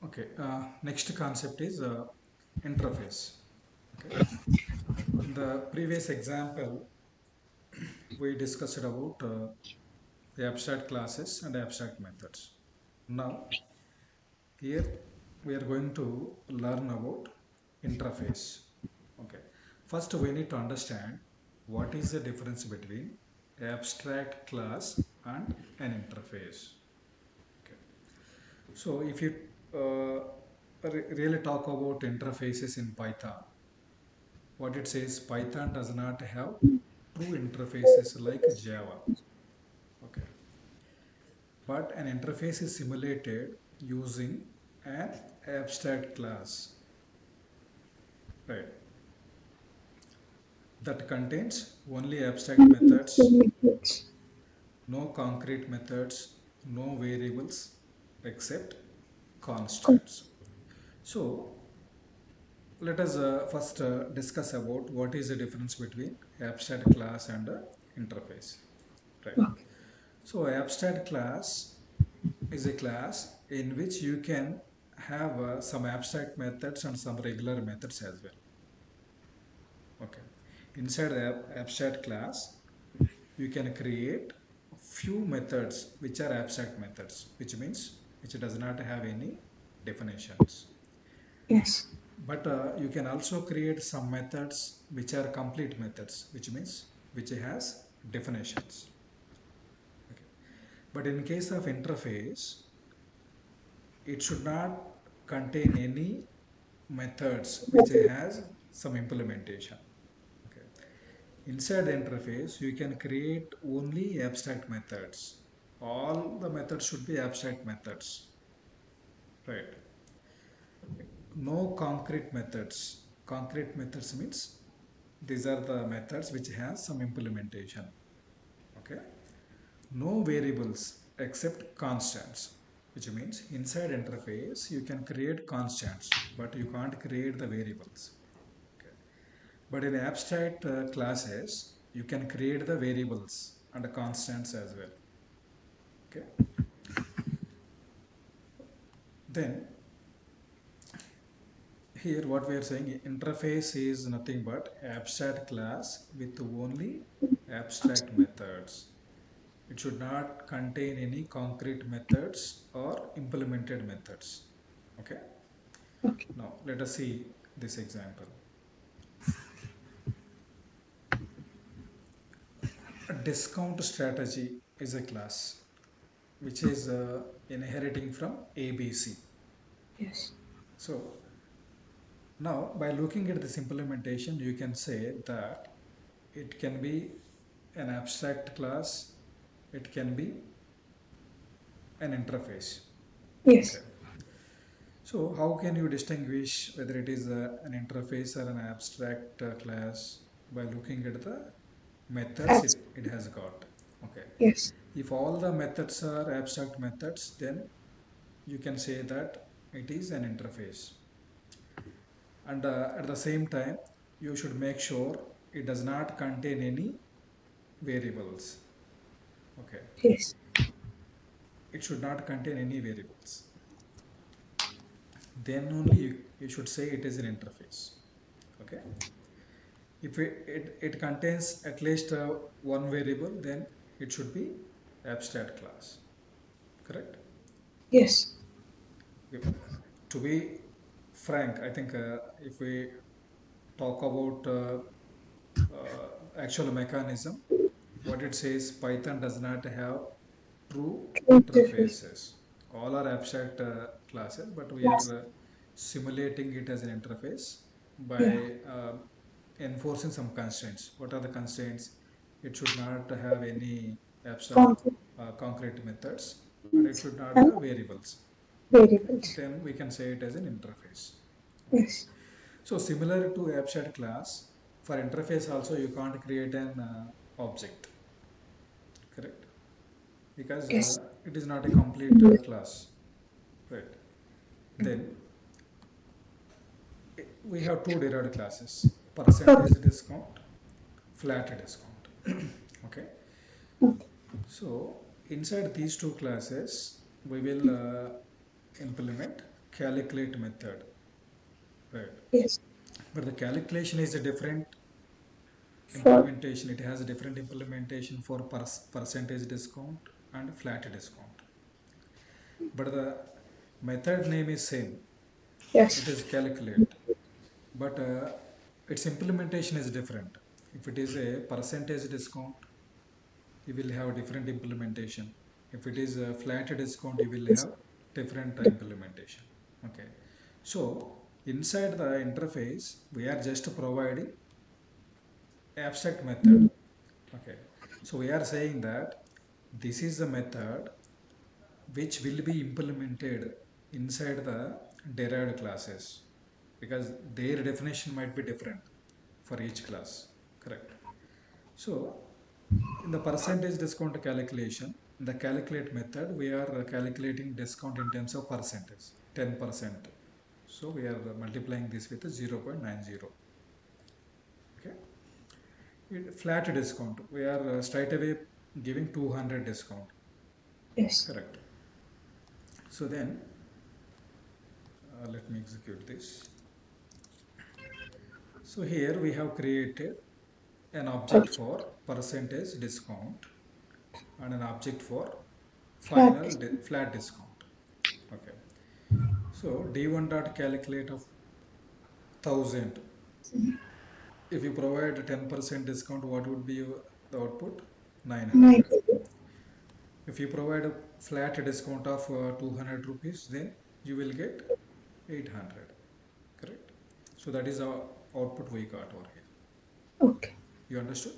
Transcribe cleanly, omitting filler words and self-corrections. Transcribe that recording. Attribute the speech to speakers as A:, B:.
A: Okay, next concept is interface. Okay, in the previous example, we discussed about the abstract classes and abstract methods. Now, here we are going to learn about interface. Okay, first we need to understand what is the difference between abstract class and an interface. Okay, so if you really talk about interfaces in Python, what it says, Python does not have true interfaces like Java. Okay, but an interface is simulated using an abstract class, right, that contains only abstract methods, no concrete methods, no variables except constants. So let us first discuss about what is the difference between abstract class and interface, right? So abstract class is a class in which you can have some abstract methods and some regular methods as well. Okay, inside the abstract class you can create few methods which are abstract methods, which means which does not have any definitions.
B: Yes.
A: But you can also create some methods which are complete methods, which means which has definitions. Okay. But in case of interface, it should not contain any methods which has some implementation. Okay. Inside the interface, you can create only abstract methods. All the methods should be abstract methods, right? No concrete methods. Concrete methods means these are the methods which has some implementation. Okay. No variables except constants, which means inside interface you can create constants, but you can't create the variables. Okay. But in abstract classes, you can create the variables and the constants as well. Okay. Then here what we are saying, interface is nothing but abstract class with only abstract methods. It should not contain any concrete methods or implemented methods. Okay.
B: Okay.
A: Now let us see this example. A discount strategy is a class which is inheriting from ABC.
B: Yes.
A: So now by looking at this implementation, you can say that it can be an abstract class, it can be an interface. Okay.
B: Yes.
A: So how can you distinguish whether it is an interface or an abstract class by looking at the methods
B: Abs-
A: it has got? Okay.
B: yes.
A: If all the methods are abstract methods, then you can say that it is an interface. And at the same time, you should make sure it does not contain any variables. Okay.
B: Yes.
A: It should not contain any variables. Then only you should say it is an interface. Okay. If it contains at least one variable, then it should be abstract class. Correct?
B: Yes.
A: Okay. To be frank, I think if we talk about actual mechanism, what it says, Python does not have true
B: Interface.
A: interfaces. All are abstract classes, but we
B: Yes.
A: are simulating it as an interface
B: Yeah.
A: by enforcing some constraints. What are the constraints? It should not have any abstract
B: Concept
A: concrete methods, and it should not
B: and
A: have variables.
B: variables.
A: Then we can say it as an interface. Okay.
B: Yes.
A: So similar to abstract class, for interface also you can't create an object, correct? Because
B: Yes.
A: it is not a complete class, right? Then we have two derived classes: percentage
B: Okay.
A: discount, flat discount. Okay.
B: Okay.
A: So inside these two classes, we will implement calculate method, right?
B: Yes.
A: But the calculation is a different
B: For
A: implementation. It has a different implementation for percentage discount and flat discount. But the method name is same. It
B: yes.
A: is calculate, but its implementation is different. If it is a percentage discount, you will have different implementation. If it is a flat discount, you will
B: Yes.
A: have different implementation. Okay. So inside the interface, we are just providing abstract method. Okay. So we are saying that this is the method which will be implemented inside the derived classes, because their definition might be different for each class. Correct. So in the percentage discount calculation, in the calculate method, we are calculating discount in terms of percentage, 10%. So we are multiplying this with 0.90. Okay. Flat discount, we are straight away giving 200 discount.
B: Yes.
A: Correct. So then let me execute this. So here we have created an object
B: Okay.
A: for percentage discount and an object for
B: Flat.
A: final flat discount. Okay. So d1 dot calculate of 1000. If you provide 10% discount, what would be the output? 900.
B: 90.
A: If you provide a flat discount of 200 rupees, then you will get 800. Correct. So that is our output we got over here.
B: Okay.
A: You understood?